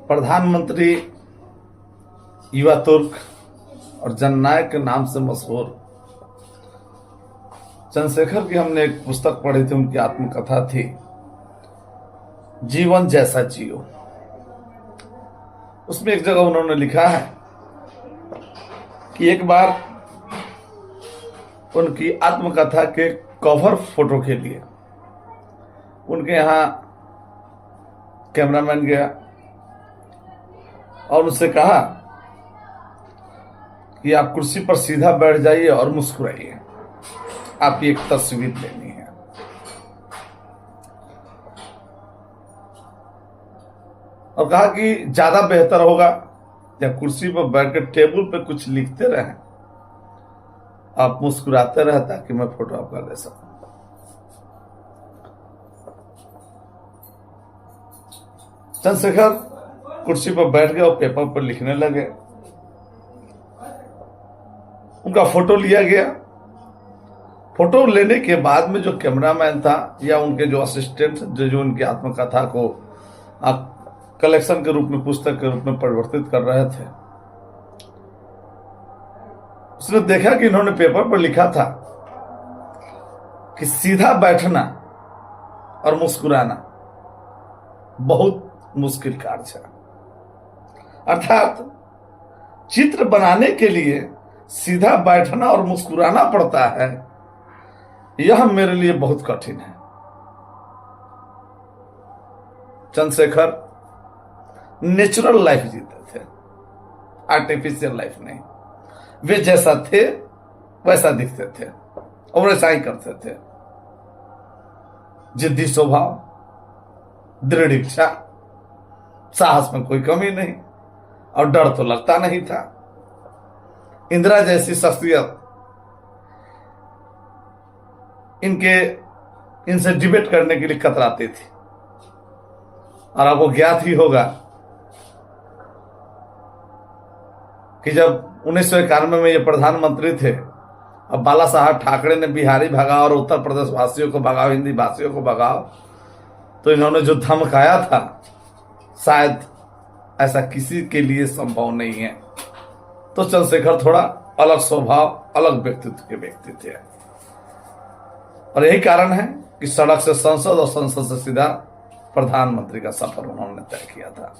प्रधानमंत्री, युवा तुर्क और जननायक के नाम से मशहूर चंद्रशेखर की हमने एक पुस्तक पढ़ी थी। उनकी आत्मकथा थी जीवन जैसा जियो। उसमें एक जगह उन्होंने लिखा है कि एक बार उनकी आत्मकथा के कवर फोटो के लिए उनके यहां कैमरामैन गया और उससे कहा कि आप कुर्सी पर सीधा बैठ जाइए और मुस्कुराइए, आप एक तस्वीर लेनी है। और कहा कि ज्यादा बेहतर होगा या कुर्सी पर बैठकर टेबल पे कुछ लिखते रहें, आप मुस्कुराते रहे ताकि मैं फोटो आपका ले सकूं। चंद्रशेखर कुर्सी पर बैठ गए और पेपर पर लिखने लगे। उनका फोटो लिया गया। फोटो लेने के बाद में जो कैमरामैन था या उनके जो असिस्टेंट जो उनकी आत्मकथा को कलेक्शन के रूप में, पुस्तक के रूप में परिवर्तित कर रहे थे, उसने देखा कि इन्होंने पेपर पर लिखा था कि सीधा बैठना और मुस्कुराना बहुत मुश्किल कार्य है। अर्थात चित्र बनाने के लिए सीधा बैठना और मुस्कुराना पड़ता है, यह मेरे लिए बहुत कठिन है। चंद्रशेखर नेचुरल लाइफ जीते थे, आर्टिफिशियल लाइफ नहीं। वे जैसा थे वैसा दिखते थे और वैसा ही करते थे। जिद्दी स्वभाव, दृढ़ इच्छा, साहस में कोई कमी नहीं और डर तो लगता नहीं था। इंदिरा जैसी शख्सियत इनसे डिबेट करने के लिए कतराती थी। और आपको ज्ञात ही होगा कि जब 1991 में ये प्रधानमंत्री थे, अब बाला साहब ठाकरे ने बिहारी भगाओ और उत्तर प्रदेश वासियों को भगाओ, हिंदी भाषियों को भगाओ, तो इन्होंने जो धमकाया था शायद ऐसा किसी के लिए संभव नहीं है। तो चंद्रशेखर थोड़ा अलग स्वभाव, अलग व्यक्तित्व के व्यक्ति थे और यही कारण है कि सड़क से संसद और संसद से सीधा प्रधानमंत्री का सफर उन्होंने तय किया था।